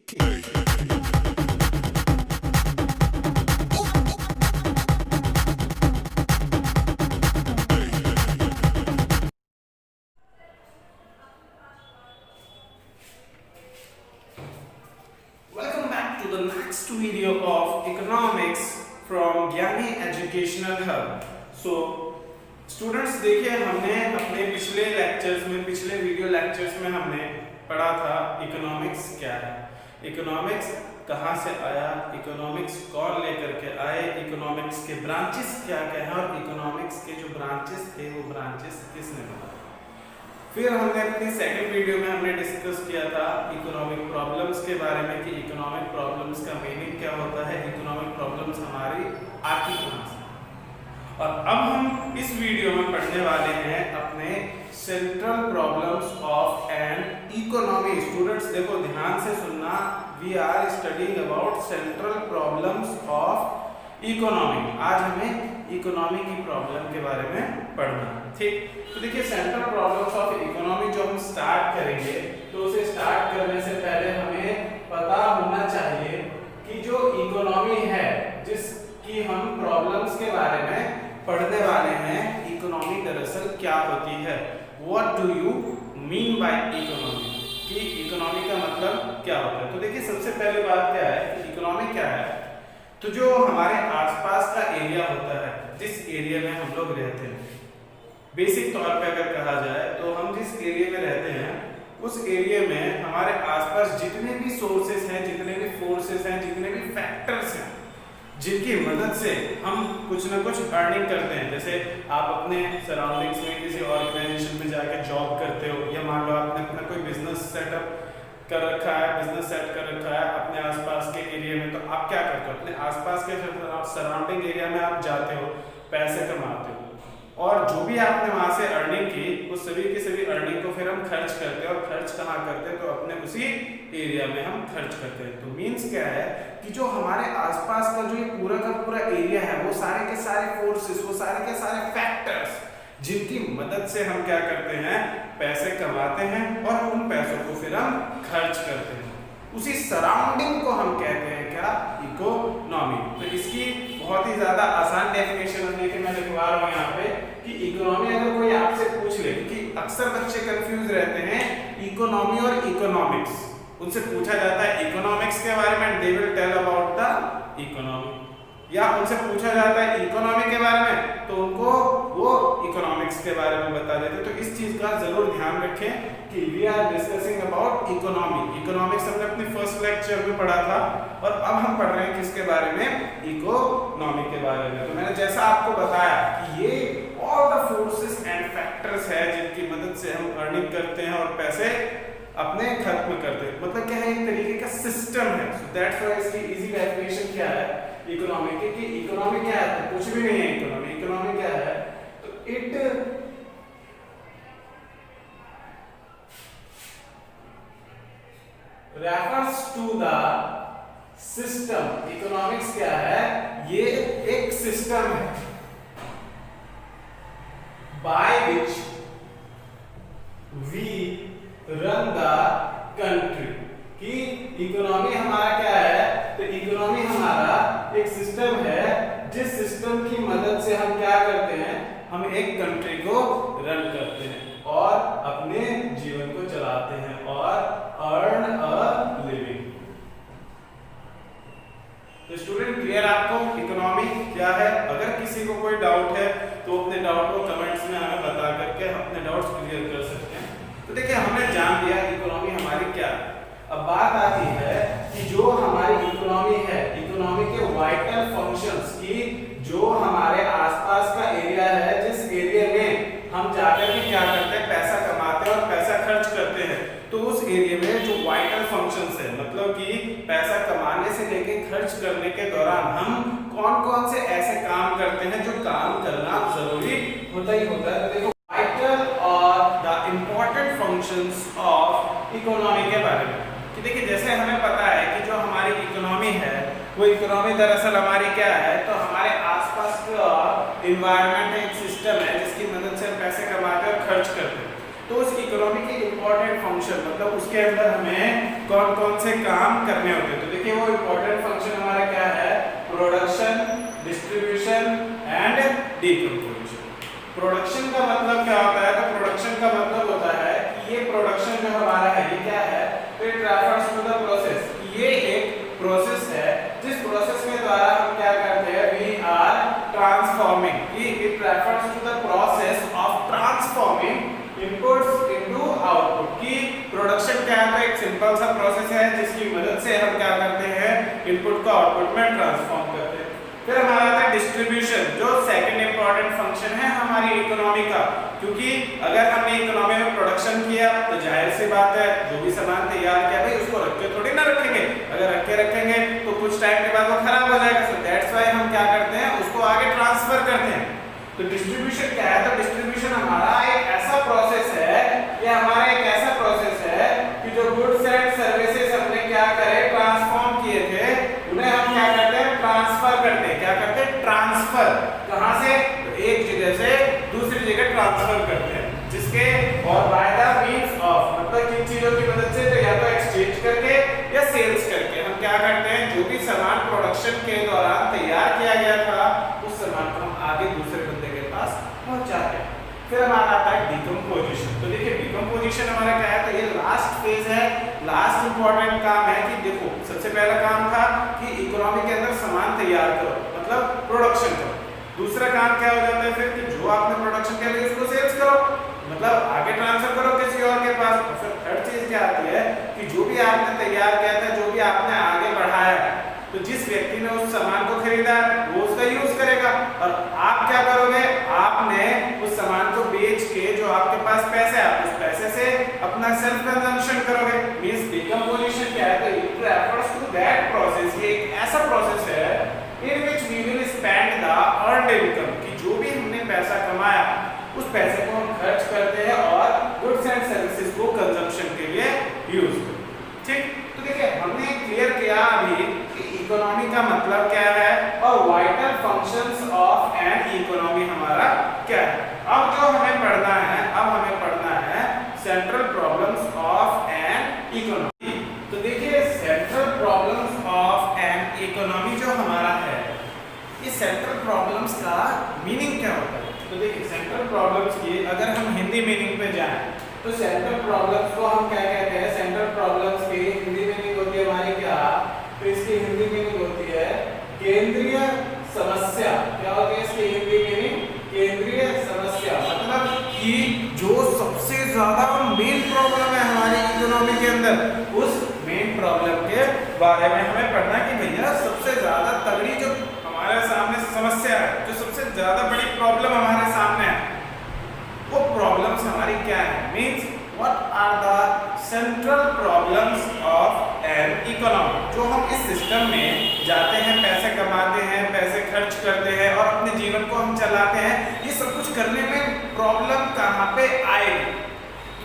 Welcome back to the next video of economics from Gyani Educational Hub. So students देखिए, हमने अपने पिछले lectures में, पिछले वीडियो लेक्चर्स में हमने पढ़ा था इकोनॉमिक्स क्या है, इकोनॉमिक्स कहाँ से आया, इकोनॉमिक्स कौन लेकर के आए, इकोनॉमिक्स के ब्रांचेस क्या क्या हैं और इकोनॉमिक्स के जो ब्रांचेस थे वो ब्रांचेस किसने बनाए। फिर हमने अपनी सेकंड वीडियो में हमने डिस्कस किया था इकोनॉमिक प्रॉब्लम्स के बारे में कि इकोनॉमिक प्रॉब्लम्स का मीनिंग क्या होता है, इकोनॉमिक प्रॉब्लम्स हमारी आती कहाँ से। और अब हम इस वीडियो में पढ़ने वाले हैं अपने central problems of an economy. Students देखो ध्यान से सुनना, we are studying about central problems of economy. आज हमें इकोनॉमी की प्रॉब्लम के बारे में पढ़ना, ठीक। तो देखिए सेंट्रल प्रॉब्लम्स ऑफ इकोनॉमी जो हम स्टार्ट करेंगे, तो उसे स्टार्ट करने से पहले हमें पता होना चाहिए कि जो इकोनॉमी है जिसकी हम प्रॉब्लम्स के बारे में पढ़ने वाले हैं, इकोनॉमी दरअसल क्या होती है। What do you mean by economy, कि इकोनॉमी का मतलब क्या होता है। तो देखिए सबसे पहले बात क्या है कि इकोनॉमी क्या है। तो जो हमारे आसपास का एरिया होता है, जिस एरिया में हम लोग रहते हैं, बेसिक तौर पे अगर कहा जाए तो हम जिस एरिया में रहते हैं उस एरिया में हमारे आसपास जितने भी सोर्सेस हैं, जितने भी फोर्सेस हैं, जितने भी फैक्टर्स हैं जिनकी मदद से हम कुछ ना कुछ अर्निंग करते हैं। जैसे आप अपने सराउंडिंग्स में किसी ऑर्गेनाइजेशन में जाके जॉब करते हो, या मान लो आपने अपना कोई बिजनेस सेटअप कर रखा है, बिजनेस सेट कर रखा है अपने आसपास के एरिया में, तो आप क्या करते हो, अपने आसपास के सराउंडिंग एरिया में आप जाते हो, पैसे कमाते हो, और जो भी आपने वहां से अर्निंग की उस सभी की सभी अर्निंग को फिर हम खर्च करते हैं। और खर्च कहाँ करते हैं, तो अपने उसी एरिया में हम खर्च करते हैं। तो मीन्स क्या है कि जो हमारे आसपास का जो ये पूरा का पूरा एरिया है, वो सारे के सारे फोर्सेस, वो सारे के सारे फैक्टर्स जिनकी मदद से हम क्या करते हैं, पैसे कमाते हैं और उन पैसों को फिर हम खर्च करते हैं। उसी सराउंडिंग को हम कहते हैं क्या, इकोनॉमी। तो इसकी बहुत ही ज्यादा आसान डेफिनेशन देखिए मैं लिखवा रहा हूँ यहाँ पे कि इकोनॉमी अगर कोई आपसे पूछ ले, क्योंकि अक्सर बच्चे कंफ्यूज रहते हैं इकोनॉमी और इकोनॉमिक्स। उनसे पूछा जाता है इकोनॉमिक्स के बारे में, they will tell about the economy, या उनसे पूछा जाता है इकोनॉमी के बारे में तो उनको वो इकोनॉमिक्स के बारे में बता देते। तो इस चीज का जरूर ध्यान रखें कि we are discussing about economy. Economics हमने अपने फर्स्ट लेक्चर में पढ़ा था और अब हम पढ़ रहे हैं किसके बारे में, इकोनॉमी के बारे में। तो मैंने जैसा आपको बताया कि ये all the forces and factors है जिनकी मदद से हम अर्निंग करते हैं और पैसे अपने खत्म करते हैं। मतलब क्या है, एक तरीके का सिस्टम है। सो दैट्स व्हाई इसकी इजी डेफिनेशन क्या है इकोनॉमी की, कि इकोनॉमी क्या है, तो कुछ भी नहीं है इकोनॉमी। इकोनॉमी क्या है, तो it refers to the system. Economics क्या है, ये एक सिस्टम है by which we run the country. कि इकोनॉमी हमारा क्या है, तो इकोनॉमी हमारा एक सिस्टम है जिस सिस्टम की मदद से हम क्या करते हैं, हम एक कंट्री को रन करते हैं और अपने जीवन को चलाते हैं और अर्न अ लिविंग। तो स्टूडेंट क्लियर आपको इकोनॉमी क्या है। अगर किसी को कोई डाउट है तो अपने डाउट को कमेंट्स में हमें बता करके अपने डाउट्स क्लियर कर सकते हैं। तो देखिए हमने जान लिया इकोनॉमी हमारी क्या है। अब बात आती है कि जो हमारी इकोनॉमी है, इकोनॉमी के वाइटल फंक्शंस की, जो हमारे आसपास का एरिया है, जिस एरिया में हम जाकर के क्या करते हैं, पैसा कमाते हैं और पैसा खर्च करते हैं, तो उस एरिया में जो वाइटल फंक्शंस है, मतलब कि पैसा कमाने से लेके खर्च करने के दौरान हम कौन कौन से ऐसे काम करते हैं जो काम करना जरूरी होता ही होता है। तो देखो वाइटल और the important functions of economy के बारे में, कि देखिए जैसे हमें पता है कि जो हमारी इकोनॉमी है वो इकोनॉमी दरअसल हमारी क्या है, तो हमारे आसपास का इन्वायरमेंट एक सिस्टम है जिसकी मदद से हम पैसे कमाते हैं और खर्च करते हैं। तो उस इकोनॉमी के इंपॉर्टेंट फंक्शन मतलब उसके अंदर हमें कौन कौन से काम करने होते हैं। तो देखिए वो इंपॉर्टेंट फंक्शन हमारा क्या है, production, distribution and decomposition. Production का मतलब क्या होता है, तो प्रोडक्शन का मतलब होता है कि ये प्रोडक्शन जो हमारा है ये क्या है, it refers to the process. ये एक प्रोसेस है जिस प्रोसेस के द्वारा हम क्या करते हैं, we are transforming. It refers to the process of transforming inputs into output. की प्रोडक्शन क्या है, एक सिंपल सा प्रोसेस है जिसकी मदद से हम क्या करते हैं, इनपुट को आउटपुट में ट्रांसफॉर्म करते हैं। फिर हमारा आता है डिस्ट्रीब्यूशन, जो सेकंड इंपॉर्टेंट फंक्शन है हमारी इकोनॉमी का, क्योंकि अगर हमने इकोनॉमी में प्रोडक्शन किया तो जाहिर सी बात है जो भी सामान तैयार किया भाई उसको रख के थोड़ी ना रखेंगे, अगर रख के रखेंगे तो कुछ टाइम के बाद वो खराब हो जाएगा। सो दैट्स व्हाई हम क्या करते हैं, उसको आगे ट्रांसफर करते हैं। तो डिस्ट्रीब्यूशन क्या है, तो डिस्ट्रीब्यूशन हमारा एक ऐसा प्रोसेस है, ये हमारा एक ऐसा प्रोसेस है कि जो गुड्स एंड सर्विसेज हमने क्या करे, ट्रांसफॉर्म किए थे, उन्हें हम क्या करते हैं, ट्रांसफर करते हैं। क्या करते हैं, ट्रांसफर। कहां से, तो एक जगह से दूसरी जगह ट्रांसफर करते हैं, जिसके और बाय द मींस ऑफ, मतलब किन चीजों की मदद से, तो या तो एक्सचेंज करके या सेल्स करके हम क्या करते हैं, जो भी सामान प्रोडक्शन के दौरान तैयार किया गया था उस सामान को हम आगे दूसरे बंदे के पास पहुंचाते हैं। फिर हमारा आता है डिकम्पोजिशन। तो देखिए डिकम्पोजिशन हमारा क्या है, तो ये लास्ट फेज है, लास्ट इंपॉर्टेंट काम है कि देखो सबसे पहला काम था कि इकोनॉमी के अंदर सामान तैयार करो, मतलब प्रोडक्शन करो। दूसरा काम क्या हो जाता है फिर कि जो आपने प्रोडक्शन किया है उसको सेल्स करो, मतलब आगे ट्रांसफर करो किसी और के पास। और फिर थर्ड चीज क्या आती है कि जो भी आपने तैयार किया था, जो भी आपने आगे बढ़ाया, तो जिस व्यक्ति ने उस सामान को खरीदा वो उसका यूज करेगा, और आप क्या करोगे, आपने उस सामान को बेच के जो आपके पास पैसे है आप उस पैसे से अपना सेल्फ कंजम्पशन करोगे। मींस डिकम्पोजिशन क्या है, तो it refers to that process, ये एक ऐसा प्रोसेस है in which we will spend the earned income, कि जो भी हमने पैसा कमाया उस पैसे को हम खर्च करते हैं और गुड्स एंड सर्विसेज को कंजम्पशन के लिए यूज करते हैं। ठीक, तो देखिए हमने क्लियर किया अभी कि इकोनॉमी का मतलब क्या है और vital functions of an economy हमारा क्या है। अब जो हमें पढ़ना है, अब हमें पढ़ना है central problems of an economy. तो देखिए central problems of an economy जो हमारा है, ये सेंट्रल प्रॉब्लम्स का मीनिंग क्या होता है। तो देखिए सेंट्रल प्रॉब्लम्स की अगर हम हिंदी मीनिंग पे जाएं तो सेंट्रल प्रॉब्लम्स को हम क्या कहते हैं, सेंट्रल प्रॉब्लम्स की हिंदी मीनिंग होती है हमारी क्या, तो इसकी हिंदी मीनिंग होती है केंद्रीय समस्या। क्या होती है इसकी हिंदी मीनिंग, केंद्रीय समस्या, मतलब कि जो सबसे ज्यादा मेन प्रॉब्लम है हमारी इकोनॉमी के अंदर, उस मेन प्रॉब्लम के बारे में हमें पढ़ना कि भैया सबसे ज्यादा तगड़ी जो हमारे सामने समस्या है, जो सबसे ज्यादा बड़ी प्रॉब्लम हमारे सामने है, वो प्रॉब्लम्स हमारी क्या है, means what are the central problems of an economy. जो हम इस सिस्टम में जाते हैं, पैसे कमाते हैं, पैसे खर्च करते हैं और अपने जीवन को हम चलाते हैं, ये सब कुछ करने में प्रॉब्लम कहाँ पे आएगी।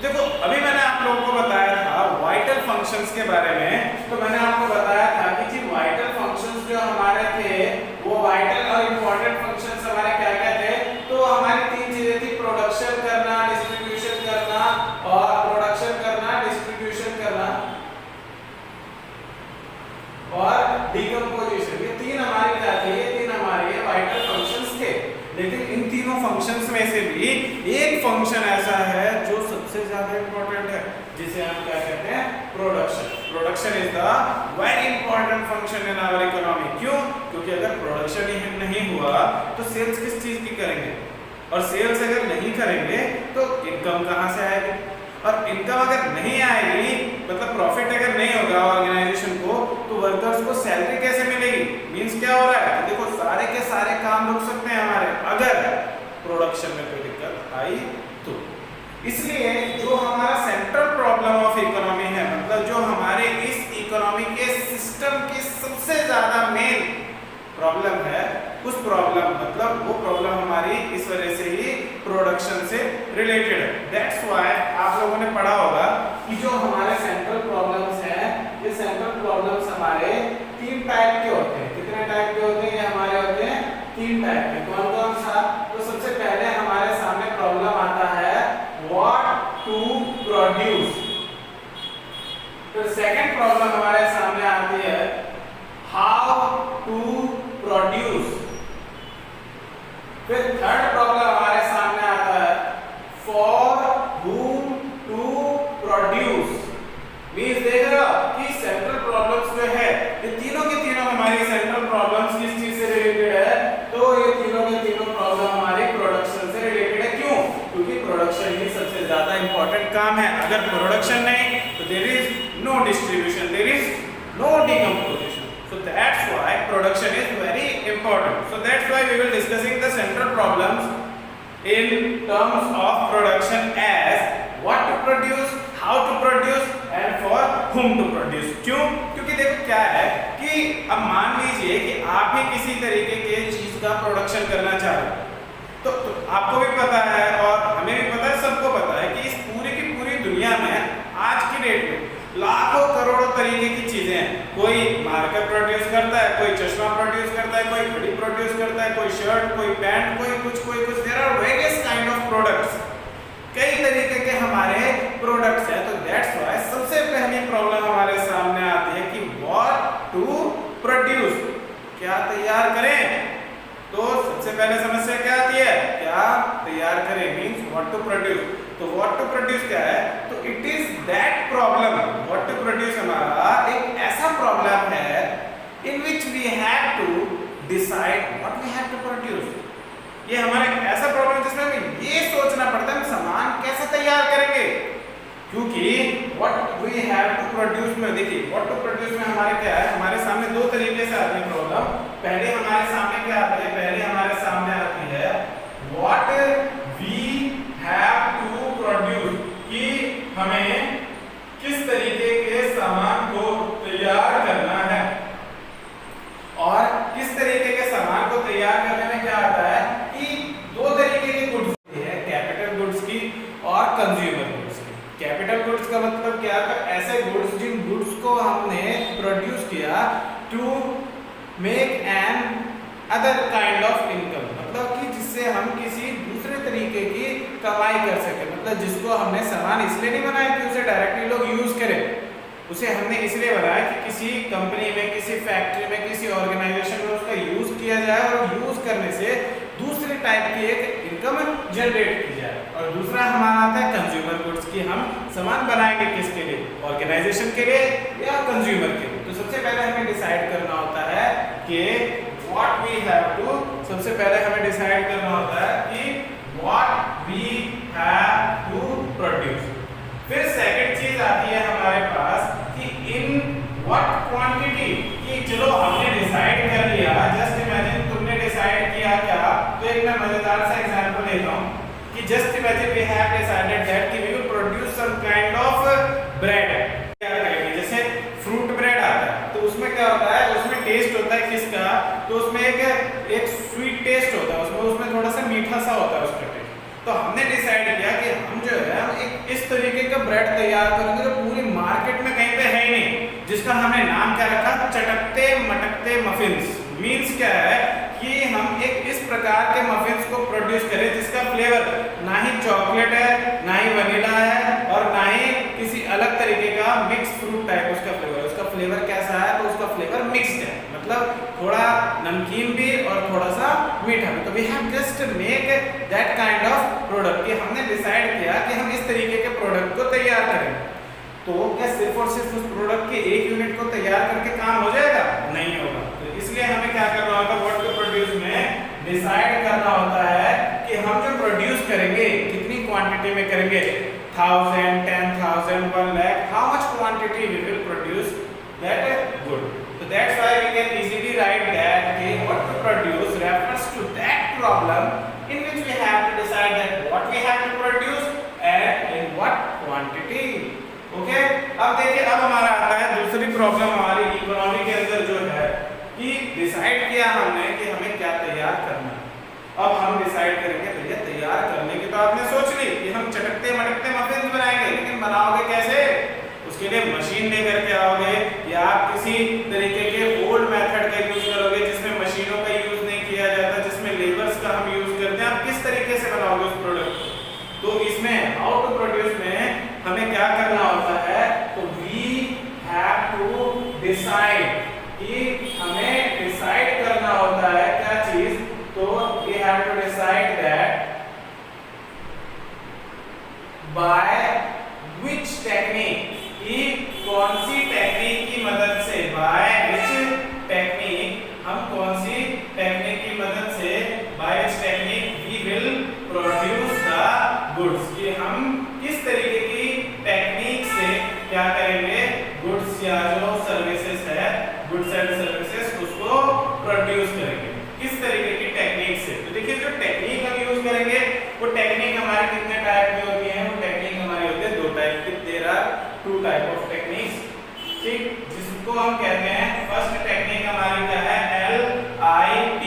देखो अभी मैंने आप लोगों को बताया था वाइटल फंक्शंस के बारे में, तो मैंने आपको बताया था कि जी वाइटल फंक्शंस जो हमारे थे वो वाइटल और इंपॉर्टेंट फंक्शंस हमारे क्या क्या थे, तो हमारी तीन चीजें थी, प्रोडक्शन करना, डिस्ट्रीब्यूशन करना और प्रोडक्शन करना, डिस्ट्रीब्यूशन करना और डिकम्पोजिशन। ये तीन हमारी क्या थे, ये तीन हमारे वाइटल फंक्शंस थे। लेकिन इन तीनों फंक्शंस में से भी एक फंक्शन ऐसा है जो सबसे ज्यादा इंपॉर्टेंट है, जिसे हम क्या कहते हैं, production. Production is the very important function in our economy. क्यों, क्योंकि अगर प्रोडक्शन ही नहीं हुआ तो सेल्स किस चीज की करेंगे, और सेल्स अगर नहीं करेंगे तो इनकम कहां से आएगी, और इनकम अगर नहीं आएगी मतलब प्रॉफिट अगर नहीं होगा ऑर्गेनाइजेशन को, तो वर्कर्स को सैलरी कैसे मिलेगी। मींस क्या हो रहा है, देखो सारे के सारे काम रुक सकते हैं हमारे अगर प्रोडक्शन में कोई दिक्कत आई तो। इसलिए जो हमारा सेंट्रल प्रॉब्लम ऑफ इकोनॉमी है, मतलब जो हमारे इस इकोनॉमी के सिस्टम की सबसे ज्यादा मेन प्रॉब्लम है, उस प्रॉब्लम मतलब वो प्रॉब्लम हमारी इस वजह से ही प्रोडक्शन से रिलेटेड है। दैट्स व्हाई आप लोगों ने पढ़ा होगा कि जो हमारे सेंट्रल प्रॉब्लम्स हैं, ये सेंट्रल प्रॉब्लम्स हमारे तीन टाइप के होते हैं। कितने टाइप के होते हैं, ये हमारे होते हैं तीन टाइप के। कौन कौन सा, तो सबसे पहले हमारे सामने प्रॉब्लम आता है व्हाट टू टू प्रोड्यूस। फिर थर्ड प्रॉब्लम हमारे सामने आता है for whom to produce. Means देख रहे हो कि सेंट्रल प्रॉब्लम्स जो है ये तीनों के तीनों हमारी सेंट्रल प्रॉब्लम्स किस चीज से रिलेटेड है, तो ये तीनों के तीनों प्रॉब्लम हमारे प्रोडक्शन से रिलेटेड है। क्यों? क्योंकि प्रोडक्शन ही सबसे ज्यादा इंपॉर्टेंट काम है। अगर प्रोडक्शन नहीं तो there is no distribution, there is no decomposition. So that's why production is very important. So that's why we will discussing the central problems in terms of production as what to produce, how to produce and for whom to produce. क्यों? क्योंकि देखो क्या है कि अब मान लीजिए कि आप ही किसी तरीके के चीज का प्रोडक्शन करना चाह रहे हो, तो आपको भी पता है और हमें भी पता है, सबको पता है कि इस पूरी की पूरी दुनिया में आज की डेट में लाखों करोड़ों तरीके की चीजें हैं। कोई मार्कर प्रोड्यूस करता है, कोई चश्मा प्रोड्यूस करता है, कोई घड़ी प्रोड्यूस करता है, कोई शर्ट, कोई पैंट, कोई कुछ। There are various kind of products, कई तरीके के हमारे प्रोडक्ट्स हैं। तो दैट्स व्हाई सबसे पहली प्रॉब्लम हमारे सामने आती है कि व्हाट टू प्रोड्यूस, क्या तैयार करें। तो सबसे पहले समस्या क्या आती है, क्या तैयार करें मींस व्हाट टू प्रोड्यूस। तो व्हाट टू प्रोड्यूस क्या है, तो it is that problem. What to produce हमारा एक ऐसा प्रॉब्लम है in which we have to decide what we have to produce. ये हमारा एक ऐसा प्रॉब्लम जिसमें हमें ये सोचना पड़ता है हम सामान कैसे तैयार करेंगे, क्योंकि what we have to produce में देखिए व्हाट टू प्रोड्यूस में हमारे क्या है, हमारे सामने दो तरीके से आती है प्रॉब्लम। पहले हमारे सामने क्या आती है, पहले हमारे सामने आती है what we have to produce, कि हमें किस तरीके के सामान को तैयार करना है। और किस तरीके के सामान को तैयार करने में क्या आता है कि दो तरीके के गुड्स है, कैपिटल गुड्स की और कंज्यूमर गुड्स की। कैपिटल गुड्स का मतलब क्या है, ऐसे गुड्स जिन गुड्स को हमने प्रोड्यूस किया to make another kind of income, मतलब कि जिससे हम किसी दूसरे तरीके की कमाई कर सके। मतलब जिसको हमने सामान इसलिए नहीं बनाया कि उसे डायरेक्टली लोग यूज करें, उसे हमने इसलिए बनाया कि किसी कंपनी में, किसी फैक्ट्री में, किसी ऑर्गेनाइजेशन में उसका यूज किया जाए और यूज करने से दूसरे टाइप की एक इनकम जनरेट की जाए। और दूसरा हमारा आता है कंज्यूमर गुड्स, की हम सामान बनाएंगे किसके लिए, ऑर्गेनाइजेशन के लिए या कंज्यूमर के लिए। तो सबसे पहले हमें डिसाइड करना होता है कि व्हाट वी हैव टू, सबसे पहले हमें डिसाइड करना होता है कि what we have to produce. फिर सेकंड चीज आती है हमारे पास कि इन व्हाट क्वांटिटी, कि चलो हमने डिसाइड कर लिया, जस्ट इमेजिन तुमने डिसाइड किया क्या, तो एक मैं मजेदार सा एग्जांपल लेता हूं कि just imagine we have decided that कि we will produce some kind of bread. क्या करेंगे, जैसे फ्रूट ब्रेड आता है तो उसमें क्या होता है, उसमें टेस्ट होता है किसका, तो उसमें एक स्वीट टेस्ट होता है, उसमें थोड़ा सा मीठा सा होता है उसका टेस्ट। तो हमने डिसाइड किया कि हम जो है एक इस तरीके का ब्रेड तैयार करेंगे जो पूरी मार्केट में कहीं पे है ही नहीं, जिसका हमने नाम क्या रखा, चटकते मटकते मफिन्स। मींस क्या है कि हम एक इस प्रकार के मफिन्स को प्रोड्यूस करें जिसका फ्लेवर ना ही चॉकलेट है, ना ही वनीला है और ना ही किसी अलग तरीके का मिक्स फ्रूट टाइप उसका फ्लेवर। उसका फ्लेवर कैसा है, तो उसका फ्लेवर मिक्स्ड है, मतलब थोड़ा नमकीन भी और थोड़ा सा मीठा भी। तो we have just make that kind of product, कि हमने डिसाइड किया कि हम इस तरीके के प्रोडक्ट को तैयार करें। तो क्या सिर्फ और सिर्फ उस प्रोडक्ट के एक यूनिट को तैयार करके काम हो जाएगा, नहीं होगा। तो इसलिए हमें क्या करना होगा, व्हाट टू प्रोड्यूस में डिसाइड करना होता है कि हम जो प्रोड्यूस करेंगे कितनी क्वांटिटी में करेंगे, 1000, 10,000, 1 lakh, how much quantity we will produce that good. So that's why we can easily write that what to produce refers to that problem in which we have to decide that what we have to produce and in what quantity. Okay, अब देखिए अब हमारा आता है दूसरी problem हमारी economy के अंदर जो है कि डिसाइड किया हमने कि हमें क्या तैयार करना है। अब हम डिसाइड करेंगे भैया तैयार करने की तो आपने सोच ली कि हम चटकते मटकते मफिन्स बनाएंगे, लेकिन बनाओगे कैसे, उसके लिए मशीन लेकर के आओगे या आप किसी तरीके के ओल्ड मेथड का यूज करोगे जिसमें मशीनों का यूज नहीं किया जाता, जिसमें लेबर्स का हम यूज करते हैं। आप किस तरीके से बनाओगे उस प्रोडक्ट। तो इसमें हाउ टू प्रोड्यूस में हमें क्या करना होता है, तो वी हैव टू डिसाइड, कि हमें डिसाइड बाय विच टेक्निक, कि कौन सी टेक्निक की मदद से, बाय विच टेक्निक, हम कौन सी टेक्निक की मदद से, by which technique we will produce the goods, कि हम किस तरीके की टेक्निक से क्या करेंगे, गुड्स या जो सर्विसेज है, गुड्स एंड सर्विसेज, उसको प्रोड्यूस करेंगे, किस तरीके की टेक्निक से। तो देखिए जो टेक्निक हम यूज करेंगे वो टेक्निक हमारे कितने टाइप की होती है, वो टेक्निक हमारी होती है 2 टाइप की, there are 2 type of techniques, ठीक, जिसको हम कहते हैं, फर्स्ट टेक्निक हमारी क्या है, LIT,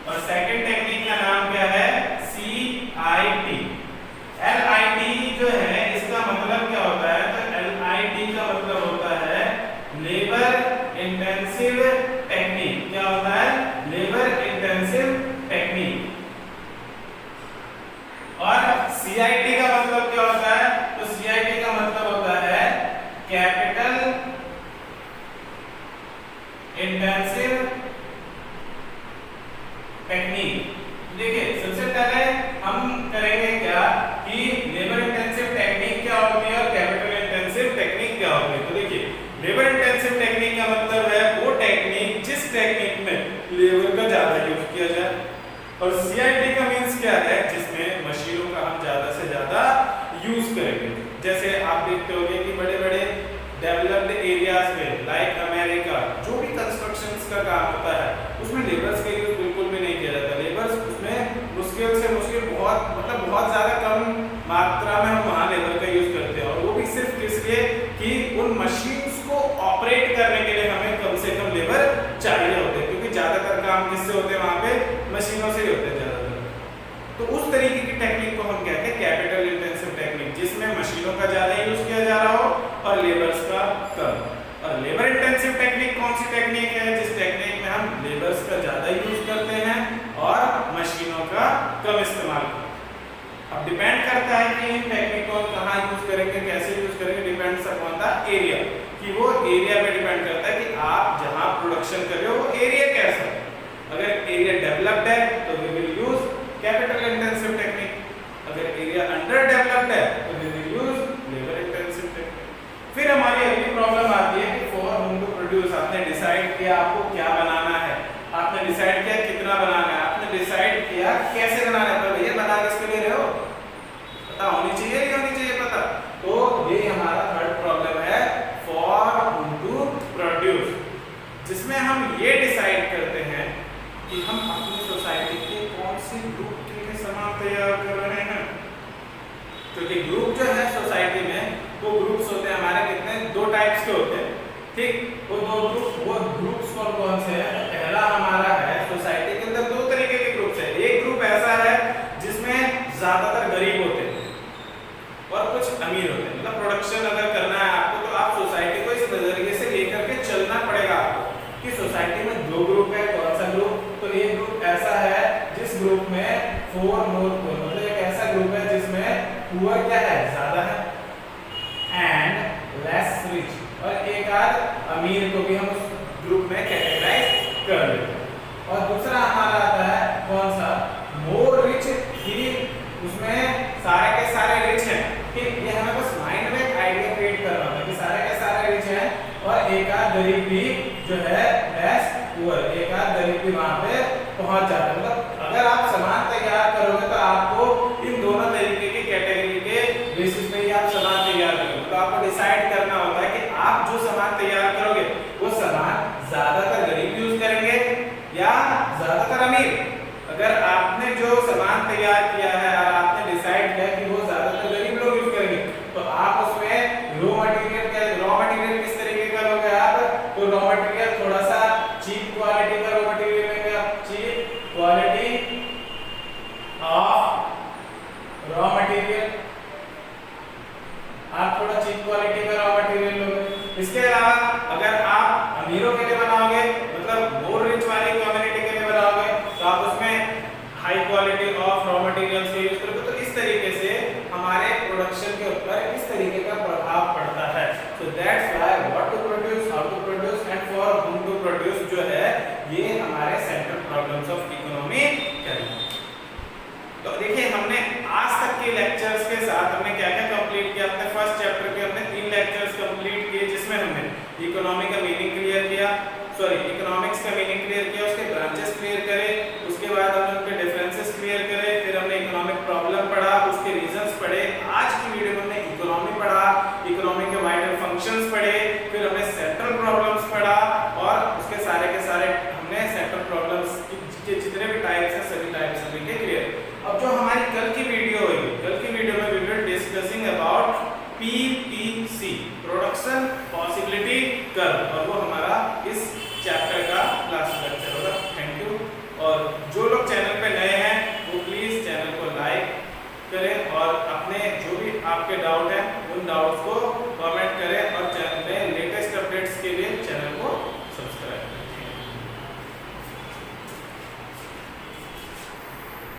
और सेकंड टेक्निक का नाम क्या है, CIT। LIT जो है इसका मतलब क्या होता है, तो LIT का मतलब होता है लेबर इंटेंसिव टेक्निक, क्या होता है, लेबर इंटेंसिव टेक्निक। और CIT का मतलब क्या होता है, तो CIT का मतलब होता है कैपिटल इंटेंसिव टेक्निक। देखिए सबसे पहले हम करेंगे क्या, कि लेबर इंटेंसिव टेक्निक क्या होती है और कैपिटल इंटेंसिव टेक्निक क्या होती है। तो देखिए लेबर इंटेंसिव टेक्निक का मतलब है वो टेक्निक जिस टेक्निक में लेबर का ज्यादा यूज किया जाए, और CIT का मींस क्या है, जिसमें मशीनों का हम ज्यादा से ज्यादा यूज करेंगे। जैसे आप देखते होंगे कि बड़े बड़े डेवलप्ड एरियाज में लाइक अमेरिका, जो भी कंस्ट्रक्शंस का काम होता है उसमें लेबर्स का यूज बिल्कुल भी नहीं किया जाता। लेबर्स उसमें मुश्किल से मुश्किल बहुत ज्यादा कम मात्रा में हम वहाँ लेबर का यूज करते हैं, और वो भी सिर्फ इसलिए कि उन मशीन्स को ऑपरेट करने के लिए हमें कम से कम लेबर चाहिए होते हैं, क्योंकि ज्यादातर काम किससे होते हैं, वहाँ पे मशीनों से ही होते हैं ज्यादातर। तो उस तरीके की टेक्निक को हम कहते हैं कैपिटल इंटेंसिव टेक्निक, जिसमें मशीनों का ज्यादा यूज किया जा रहा हो और लेबर्स का कम। और लेबर इंटेंसिव टेक्निक कौन सी टेक्निक है, जिस टेक्निक में हम लेबर्स का ज्यादा यूज करते हैं और मशीनों का कम इस्तेमाल करते हैं। अब डिपेंड करता है कि इन टेक्निक को कहाँ यूज करेंगे, कैसे यूज करेंगे, डिपेंड्स अपॉन द एरिया, कि वो एरिया पे डिपेंड करता है कि आप जहाँ प्रोडक्शन कर रहे हो वो एरिया कैसा है। अगर एरिया डेवलप्ड है तो we will use capital intensive technique, अगर एरिया अंडर डेवलप्ड है तो we will use labour intensive technique. फिर हमारी अगली प्रॉब्लम आती है कि फॉर होम टू प्रोड्यूस, आपने डिसाइड किया आपको क्या बनाना है, आपने डिसाइड किया कितना बनाना है, आपने डिसाइड किया कैसे बनाना है, तो भैया बना किसके ले रहे हो, पता होनी चाहिए, नहीं होनी चाहिए पता। तो ये हमारा थर्ड प्रॉब्लम है फॉर होम टू प्रोड्यूस, जिसमें हम ये डिसाइड करते हैं कि हम अपनी सोसाइटी के कौन से ग्रुप के लिए सामान तैयार कर रहे हैं। क्योंकि ग्रुप जो है सोसाइटी में, वो ग्रुप्स होते हैं हमारे कितने, 2 टाइप्स के होते हैं, ठीक। वो ग्रुप्स कौन से हैं, पहला हमारा है सोसाइटी के अंदर 2 तरीके के ग्रुप्स है। एक ग्रुप ऐसा है जिसमें ज्यादातर गरीब होते हैं और कुछ अमीर होते हैं। मतलब प्रोडक्शन अगर करना है आपको, तो आप सोसाइटी को इस नजरिए से लेकर के चलना पड़ेगा आपको कि सोसाइटी में 2 ग्रुप है, कौन सा ग्रुप, तो एक ग्रुप ऐसा है जिस ग्रुप में 4 मोर पुअर, मतलब एक ऐसा ग्रुप है जिसमें पुअर क्या है, ज्यादा है, एंड लेस रिच, और एक आध अमीर को भी हम उस ग्रुप में कैटेगराइज कर लेते हैं। और दूसरा हमारा आता है कौन सा, मोर रिच, ही उसमें सारे के सारे रिच हैं, ठीक। ये हमें बस माइंड में एक आइडिया क्रिएट करना होता है कि सारे के सारे रिच हैं और एक आध गरीब भी जो है लेस पुअर, एक आध गरीब भी वहां पे पहुंच जाता है। मतलब अगर आप सामान तैयार करोगे तो आपको इन दोनों तरीके की कैटेगरी के बेसिस पे ही आप सामान तैयार करोगे। तो आपको डिसाइड करना होता है कि आप जो सामान तैयार करोगे वो सामान ज्यादातर गरीब यूज करेंगे या ज्यादातर अमीर। अगर आपने जो सामान तैयार किया है और आपने डिसाइड किया कि वो ज्यादातर गरीब लोग यूज करेंगे, तो आप उसमें रॉ मटेरियल किस तरीके का लोगे आप, तो रॉ मटेरियल थोड़ा सा चीप क्वालिटी का रॉ मटेरियल लेंगे आप, cheap quality of raw material, आप थोड़ा चीप क्वालिटी का रॉ मटेरियल लोगे। इसके अलावा अगर आप अमीरों के लिए बनाओगे, मतलब मोर रिच वाली कम्युनिटी के लिए बनाओगे, तो आप उसमें high quality of raw materials का यूज करोगे। तो इस तरीके से हमारे प्रोडक्शन के ऊपर इस तरीके का प्रभाव पड़ता है। So that's why what to produce, how to produce and for whom to produce जो है ये हमारे सेंट्रल प्रॉब्लम्स ऑफ इकोनॉमी कहलाते हैं। तो देखिए हमने आज तक के लेक्चर्स के साथ हमने क्या क्या फर्स्ट चैप्टर के हमने 3 लेक्चर्स कंप्लीट किए, जिसमें हमने इकोनॉमी का मीनिंग क्लियर किया, इकोनॉमिक्स का मीनिंग क्लियर किया, उसके ब्रांचेस क्लियर करे, उसके बाद हमने उनके डिफरेंसेस क्लियर करे, फिर हमने इकोनॉमिक प्रॉब्लम पढ़ा, उसके रीजंस पढ़े। आज की वीडियो में हमने इकोनॉमी पढ़ा, इकोनॉमी के वाइडर फंक्शंस पढ़े, फिर हमने सेंट्रल प्रॉब्लम्स पढ़ा और उसके सारे के सारे हमने सेंट्रल प्रॉब्लम्स के जितने भी टाइप्स हैं सभी टाइप्स हमने क्लियर। अब जो हमारी कल की वीडियो होगी, कल की वीडियो में we will discussing about PPC, production possibility curve, और वो हमारा इस चैप्टर का लास्ट लेक्चर होगा। Thank you. और जो लोग चैनल पे नए हैं वो प्लीज चैनल को लाइक करें और अपने जो भी आपके डाउट हैं उन डाउट्स को